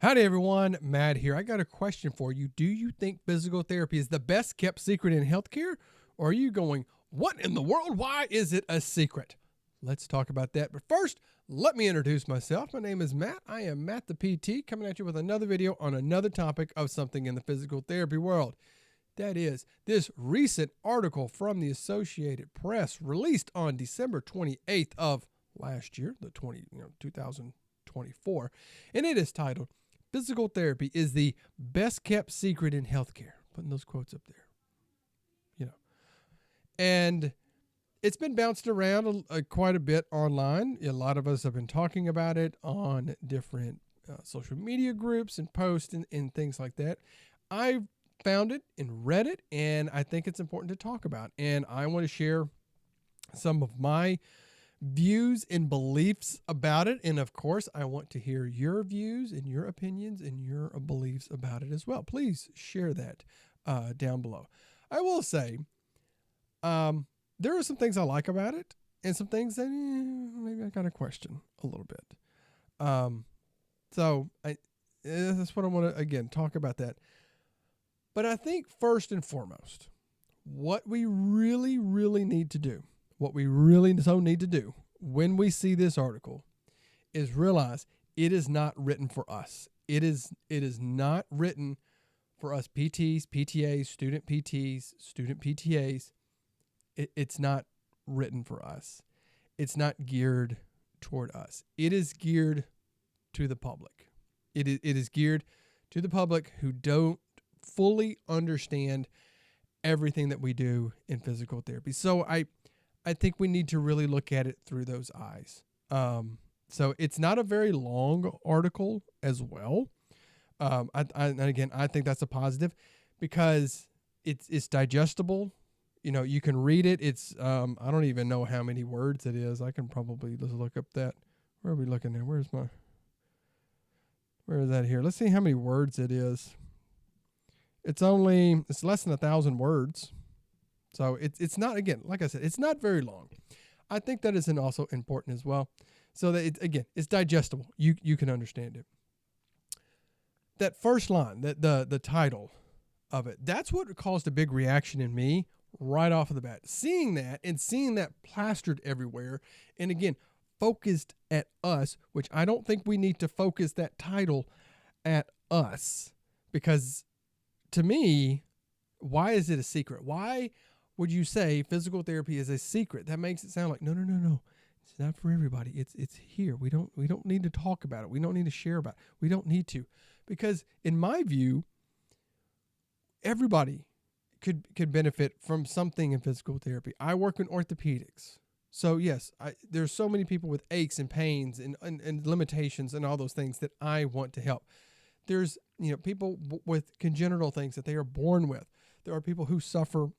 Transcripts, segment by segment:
Howdy, everyone. Matt here. I got a question for you. Do you think physical therapy is the best kept secret in healthcare? Or are you going, what in the world? Why is it a secret? Let's talk about that. But first, let me introduce myself. My name is Matt. I am Matt the PT, coming at you with another video on another topic of something in the physical therapy world. That is this recent article from the Associated Press released on December 28th of last year, 2024. And it is titled, Physical therapy is the best kept secret in healthcare. Putting those quotes up there. And it's been bounced around quite a bit online. A lot of us have been talking about it on different social media groups and posts and things like that. I found it and read it, and I think it's important to talk about. And I want to share some of my views and beliefs about it. And of course, I want to hear your views and your opinions and your beliefs about it as well. Please share that down below. I will say, there are some things I like about it and some things that maybe I kind of question a little bit. That's what I want to, again, talk about that. But I think first and foremost, what we really, really need to do, what we really need to do when we see this article is realize it is not written for us. It is not written for us PTs, PTAs, student PTs, student PTAs. It's not written for us. It's not geared toward us. It is geared to the public. It is geared to the public who don't fully understand everything that we do in physical therapy. So I think we need to really look at it through those eyes. So it's not a very long article as well. And again, I think that's a positive because it's digestible. You can read it. It's I don't even know how many words it is. I can probably just look up that. Where are we looking at? Where is that here? Let's see how many words it is. It's less than 1,000 words. So it's not, again, like I said, it's not very long. I think that is also important as well. So that it's digestible. You can understand it. That first line, the title of it, that's what caused a big reaction in me right off of the bat. Seeing that plastered everywhere, and again, focused at us, which I don't think we need to focus that title at us, because to me, why is it a secret? Why would you say physical therapy is a secret? That makes it sound like no. It's not for everybody. It's here. We don't need to talk about it. We don't need to share about it. We don't need to, because in my view, everybody could benefit from something in physical therapy. I work in orthopedics. So yes, there's so many people with aches and pains and limitations and all those things that I want to help. There's people with congenital things that they are born with. There are people who suffer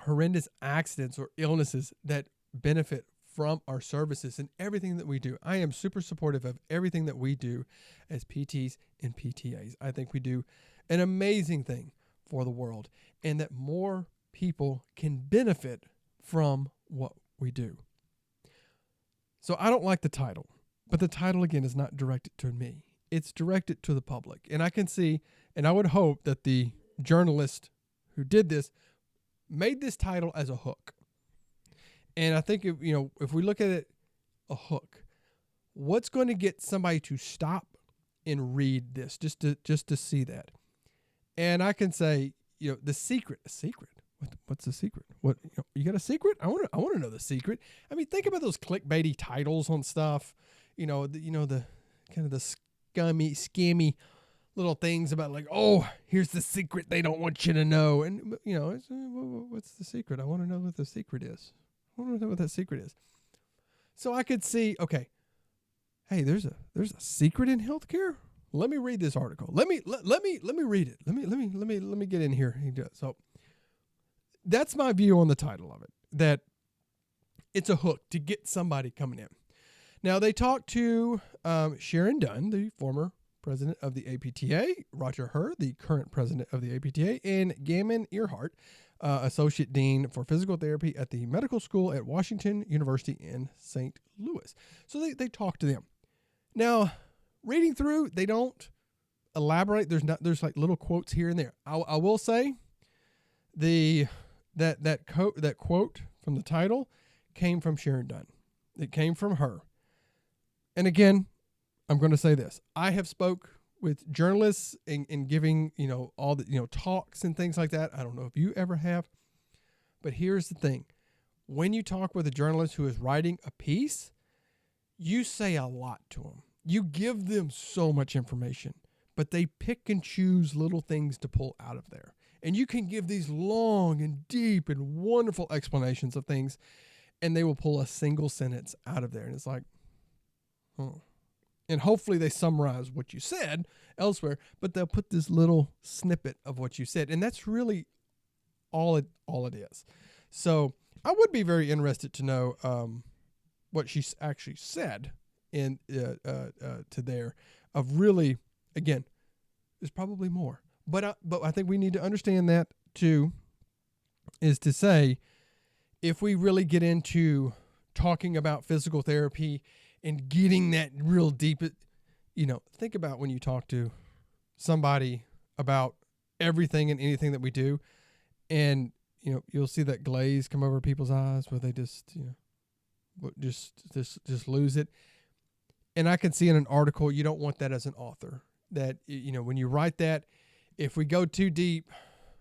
horrendous accidents or illnesses that benefit from our services and everything that we do. I am super supportive of everything that we do as PTs and PTAs. I think we do an amazing thing for the world, and that more people can benefit from what we do. So I don't like the title, but the title, again, is not directed to me. It's directed to the public. And I can see, and I would hope that the journalist who did this made this title as a hook. And I think if we look at it, a hook, what's going to get somebody to stop and read this just to see that? And I can say, the secret, a secret. What's the secret? What you got a secret? I want to know the secret. I mean, think about those clickbaity titles on stuff. The kind of the scammy little things about like, oh, here's the secret they don't want you to know. And what's the secret? I want to know what the secret is. I want to know what that secret is. So I could see, okay, hey, there's a secret in healthcare. Let me read this article. Let me read it. Let me get in here. So that's my view on the title of it, that it's a hook to get somebody coming in. Now, they talked to Sharon Dunn, the former president of the APTA, Roger Herr, the current president of the APTA, and Gammon Earhart, associate dean for physical therapy at the medical school at Washington University in St. Louis. So they talked to them. Now, reading through, they don't elaborate. There's like little quotes here and there. I will say that quote from the title came from Sharon Dunn. It came from her. And again, I'm going to say this. I have spoke with journalists in giving, all the, talks and things like that. I don't know if you ever have, but here's the thing. When you talk with a journalist who is writing a piece, you say a lot to them. You give them so much information, but they pick and choose little things to pull out of there. And you can give these long and deep and wonderful explanations of things, and they will pull a single sentence out of there. And it's like, And hopefully they summarize what you said elsewhere, but they'll put this little snippet of what you said. And that's really all it is. So I would be very interested to know what she actually said in to there. Of really, again, there's probably more, but I think we need to understand that too. Is to say, if we really get into talking about physical therapy and getting that real deep, think about when you talk to somebody about everything and anything that we do, and you'll see that glaze come over people's eyes where they just lose it. And I can see in an article, you don't want that as an author, that, when you write that, if we go too deep,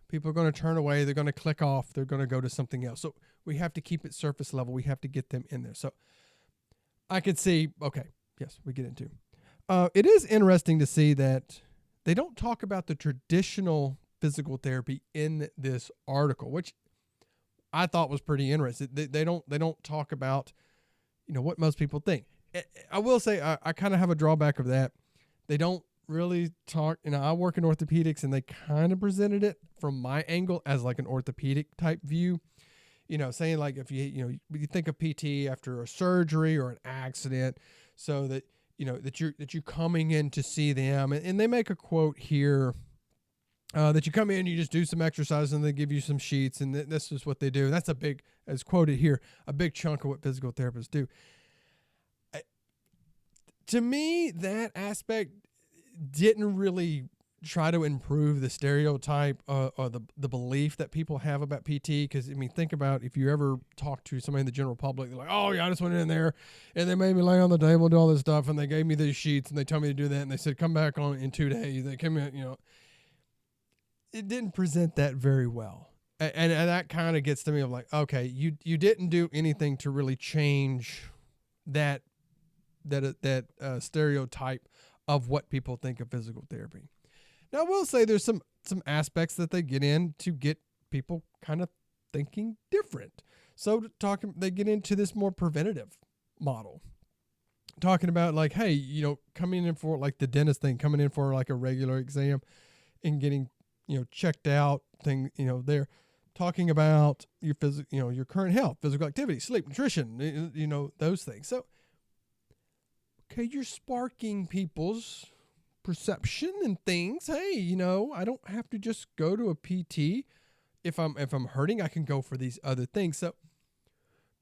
people are going to turn away. They're going to click off. They're going to go to something else. So we have to keep it surface level. We have to get them in there. So I could see, okay, yes, we get into. It is interesting to see that they don't talk about the traditional physical therapy in this article, which I thought was pretty interesting. They don't talk about, what most people think. I will say I kind of have a drawback of that. They don't really talk, I work in orthopedics, and they kind of presented it from my angle as like an orthopedic type view, saying like if you think of PT after a surgery or an accident, so that, that you're coming in to see them. And they make a quote here that you come in, you just do some exercise, and they give you some sheets, and this is what they do. That's a big, as quoted here, a big chunk of what physical therapists do. To me, that aspect didn't really try to improve the stereotype or the belief that people have about PT. Because, think about if you ever talk to somebody in the general public, they're like, oh, yeah, I just went in there, and they made me lay on the table and do all this stuff, and they gave me these sheets, and they told me to do that, and they said, come back on in 2 days. They came in, It didn't present that very well. And that kind of gets to me of like, okay, you didn't do anything to really change that stereotype of what people think of physical therapy. Now, I will say there's some aspects that they get in to get people kind of thinking different. So they get into this more preventative model, talking about like, hey, coming in for like the dentist thing, coming in for like a regular exam and getting, checked out thing, they're talking about your your current health, physical activity, sleep, nutrition, those things. So, okay, you're sparking people's perception and things. Hey, I don't have to just go to a PT. If I'm hurting, I can go for these other things. So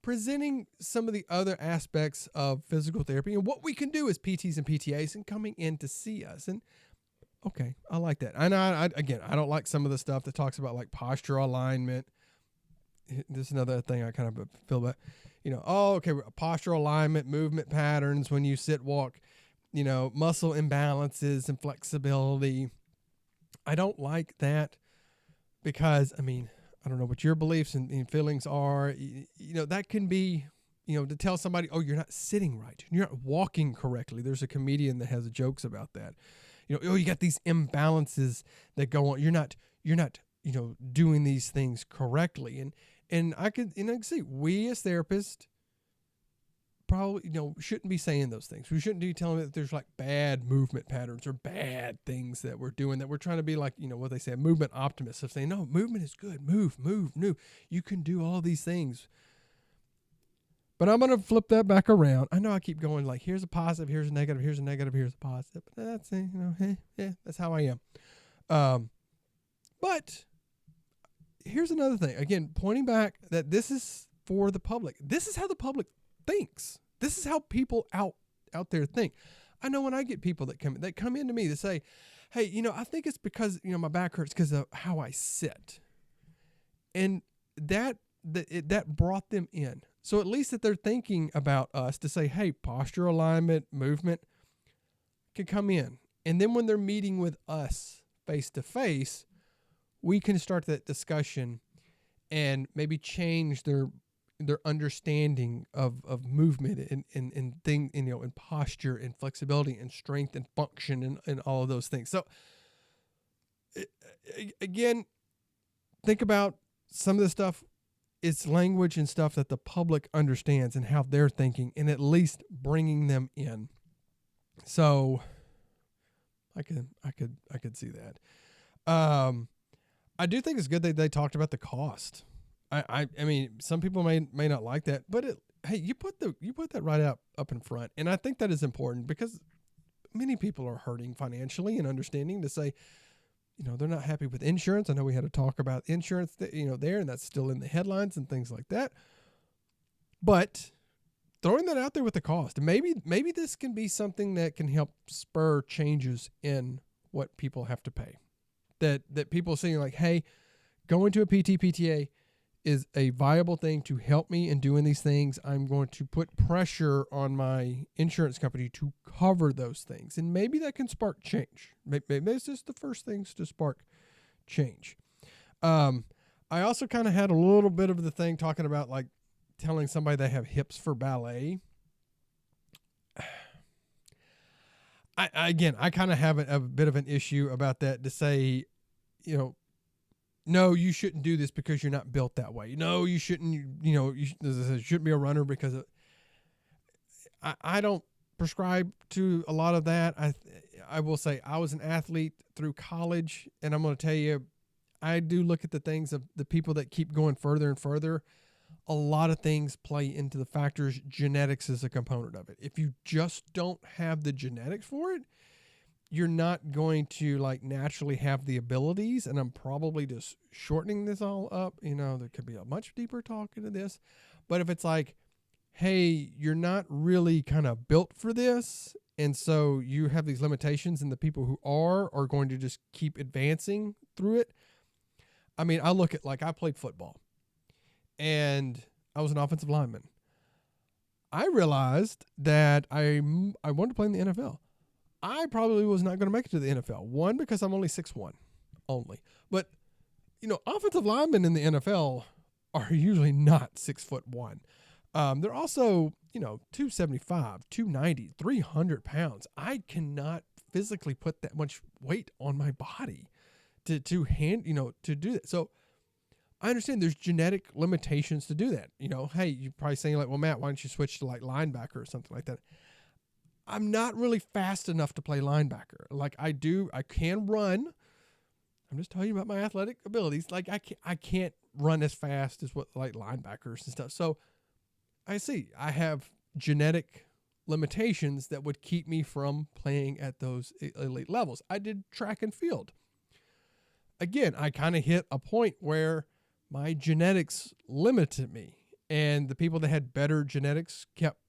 presenting some of the other aspects of physical therapy and what we can do as PTs and PTAs and coming in to see us. And okay, I like that. And I don't like some of the stuff that talks about like posture alignment. This is another thing I kind of feel about, posture alignment, movement patterns when you sit, walk, muscle imbalances and flexibility. I don't like that because, I don't know what your beliefs and feelings are. That can be, to tell somebody, oh, you're not sitting right. You're not walking correctly. There's a comedian that has jokes about that. You got these imbalances that go on. You're not, doing these things correctly. And I could, see we as therapists probably, shouldn't be saying those things. We shouldn't be telling that there's like bad movement patterns or bad things that we're doing, that we're trying to be like, what they say, a movement optimist, of saying, no, movement is good. Move. You can do all these things. But I'm going to flip that back around. I know I keep going like, here's a positive, here's a negative, here's a negative, here's a positive. But that's, that's how I am. But here's another thing. Again, pointing back that this is for the public. This is how the public thinks. This is how people out there think. I know when I get people that come in to me to say, hey, I think it's because, my back hurts because of how I sit. And that brought them in. So at least that they're thinking about us to say, hey, posture alignment, movement can come in. And then when they're meeting with us face to face, we can start that discussion and maybe change their understanding of movement and posture and flexibility and strength and function and all of those things. So again, think about some of the stuff. It's language and stuff that the public understands and how they're thinking, and at least bringing them in. So I could see that. I do think it's good that they talked about the cost. I mean, some people may not like that, but hey, you put that right up in front, and I think that is important because many people are hurting financially and understanding to say, they're not happy with insurance. I know we had to talk about insurance, there, and that's still in the headlines and things like that. But throwing that out there with the cost, maybe this can be something that can help spur changes in what people have to pay. That people seeing like, hey, going to a PTA is a viable thing to help me in doing these things. I'm going to put pressure on my insurance company to cover those things. And maybe that can spark change. Maybe it's just the first things to spark change. I also kind of had a little bit of the thing talking about like telling somebody they have hips for ballet. I kind of have a bit of an issue about that to say, no, you shouldn't do this because you're not built that way. No, you shouldn't, you shouldn't be a runner because I don't prescribe to a lot of that. I will say I was an athlete through college, and I'm going to tell you, I do look at the things of the people that keep going further and further. A lot of things play into the factors. Genetics is a component of it. If you just don't have the genetics for it, you're not going to like naturally have the abilities. And I'm probably just shortening this all up. There could be a much deeper talk into this, but if it's like, hey, you're not really kind of built for this, and so you have these limitations, and the people who are going to just keep advancing through it. I mean, I look at like I played football and I was an offensive lineman. I realized that I wanted to play in the NFL. I probably was not going to make it to the NFL. One, because I'm only 6'1", only. But, offensive linemen in the NFL are usually not 6'1". They're also, 275, 290, 300 pounds. I cannot physically put that much weight on my body to do that. So I understand there's genetic limitations to do that. Hey, you're probably saying like, well, Matt, why don't you switch to like linebacker or something like that? I'm not really fast enough to play linebacker. Like I can run. I'm just telling you about my athletic abilities. Like I can't run as fast as what like linebackers and stuff. So I see I have genetic limitations that would keep me from playing at those elite levels. I did track and field. Again, I kind of hit a point where my genetics limited me, and the people that had better genetics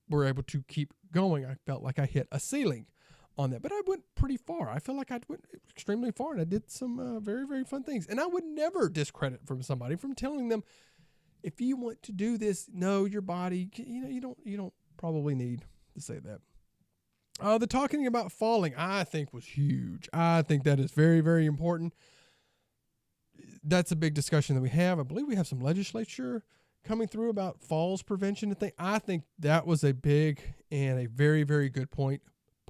were able to keep going. I felt like I hit a ceiling on that, but I went pretty far. I feel like I went extremely far, and I did some very, very fun things. And I would never discredit from somebody from telling them, if you want to do this, know your body. You don't probably need to say that. The talking about falling, I think, was huge. I think that is very, very important. That's a big discussion that we have. I believe we have some legislature coming through about falls prevention and thing. I think that was a big and a very, very good point.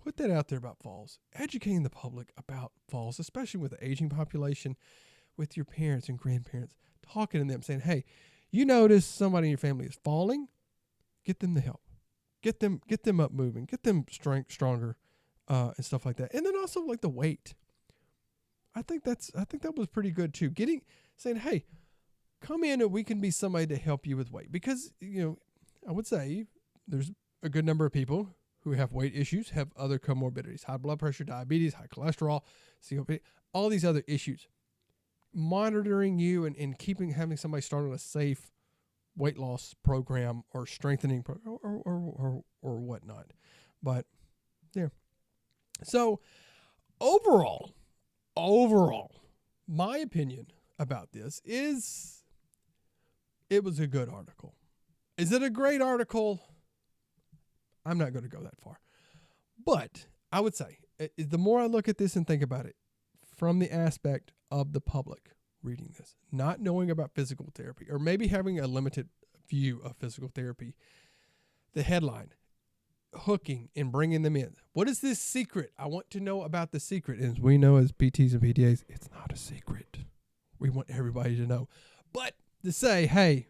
Put that out there about falls. Educating the public about falls, especially with the aging population, with your parents and grandparents, talking to them, saying, hey, you notice somebody in your family is falling, get them the help. Get them up moving, get them stronger, and stuff like that. And then also like the weight. I think that was pretty good too. Saying, hey, come in and we can be somebody to help you with weight. Because, I would say there's a good number of people who have weight issues, have other comorbidities, high blood pressure, diabetes, high cholesterol, COPD, all these other issues. Monitoring you and having somebody start on a safe weight loss program or strengthening program or whatnot. But yeah. So overall, overall, my opinion about this is it was a good article. Is it a great article? I'm not going to go that far. But I would say the more I look at this and think about it from the aspect of the public reading this, not knowing about physical therapy, or maybe having a limited view of physical therapy, the headline, hooking and bringing them in. What is this secret? I want to know about the secret. And as we know as PTs and PTAs, it's not a secret. We want everybody to know. But to say, hey,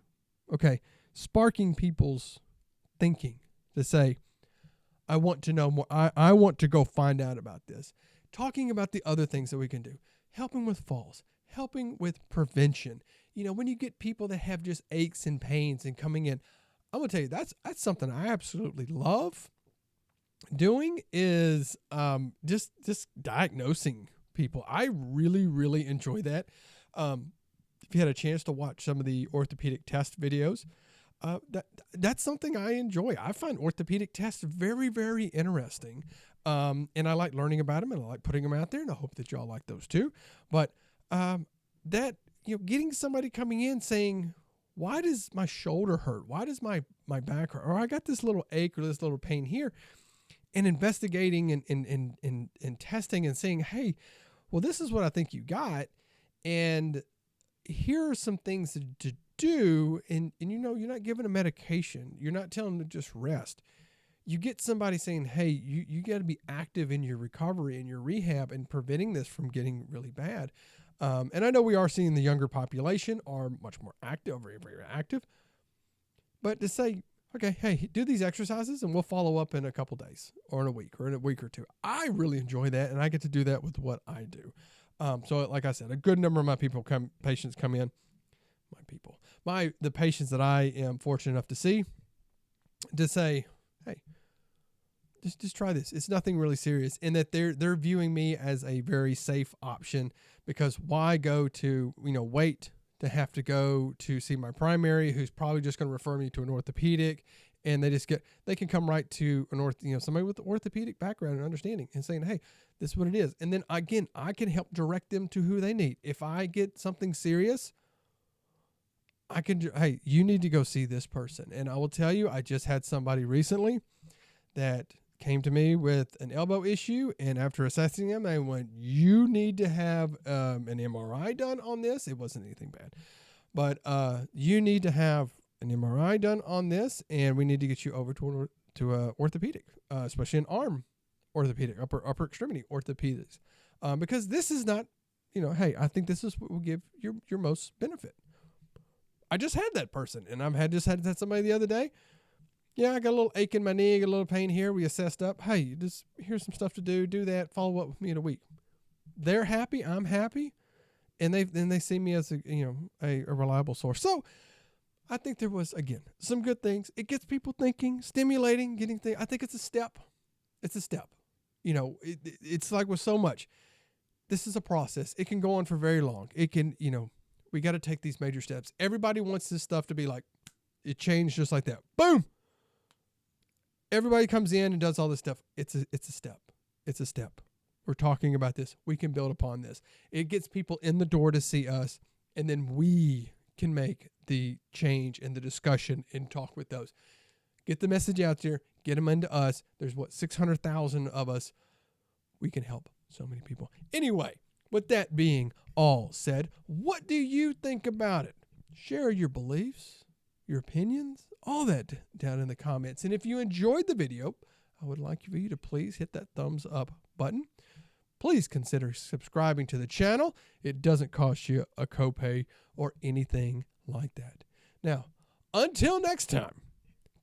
okay, sparking people's thinking, to say, I want to know more. I want to go find out about this. Talking about the other things that we can do. Helping with falls. Helping with prevention. You know, when you get people that have just aches and pains and coming in, I'm going to tell you, that's something I absolutely love doing is just diagnosing people. I really, really enjoy that. If you had a chance to watch some of the orthopedic test videos, that's something I enjoy. I find orthopedic tests very, very interesting. And I like learning about them, and I like putting them out there, and I hope that y'all like those too. But that, you know, getting somebody coming in saying, why does my shoulder hurt? Why does my back hurt? Or I got this little ache or this little pain here, and investigating and testing and saying, hey, well, this is what I think you got. And here are some things to do. And you know, you're not giving a medication. You're not telling them to just rest. You get somebody saying, hey, you got to be active in your recovery and your rehab and preventing this from getting really bad. And I know we are seeing the younger population are much more active, very, very active. But to say, okay, hey, do these exercises and we'll follow up in a couple days or in a week or two. I really enjoy that, and I get to do that with what I do. So like I said, a good number of my patients come in. The patients that I am fortunate enough to see, to say, hey, just try this. It's nothing really serious, and that they're viewing me as a very safe option, because why go to, wait to have to go to see my primary, who's probably just going to refer me to an orthopedic, and they can come right to somebody with the orthopedic background and understanding and saying, hey, this is what it is. And then again, I can help direct them to who they need. If I get something serious, hey, you need to go see this person. And I will tell you, I just had somebody recently that came to me with an elbow issue, and after assessing them, they went, you need to have an MRI done on this. It wasn't anything bad, but you need to have an MRI done on this, and we need to get you over to a orthopedic, especially an arm orthopedic, upper extremity orthopedics, because this is not, hey, I think this is what will give your most benefit. I just had that person, and I've just had somebody the other day. Yeah, I got a little ache in my knee, I got a little pain here. We assessed up. Hey, here's some stuff to do that. Follow up with me in a week. They're happy. I'm happy. And they see me as a reliable source. So I think there was, again, some good things. It gets people thinking, stimulating, getting things. I think it's a step. It's a step. It's like with so much. This is a process. It can go on for very long. It can, we got to take these major steps. Everybody wants this stuff to be like, it changed just like that. Boom. Everybody comes in and does all this stuff. It's a step. It's a step. We're talking about this. We can build upon this. It gets people in the door to see us, and then we can make the change and the discussion and talk with those. Get the message out there. Get them into us. There's 600,000 of us. We can help so many people. Anyway, with that being all said, what do you think about it? Share your beliefs, your opinions, all that down in the comments. And if you enjoyed the video, I would like for you to please hit that thumbs up button. Please consider subscribing to the channel. It doesn't cost you a copay or anything like that. Now, until next time,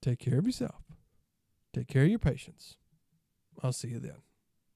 take care of yourself. Take care of your patients. I'll see you then.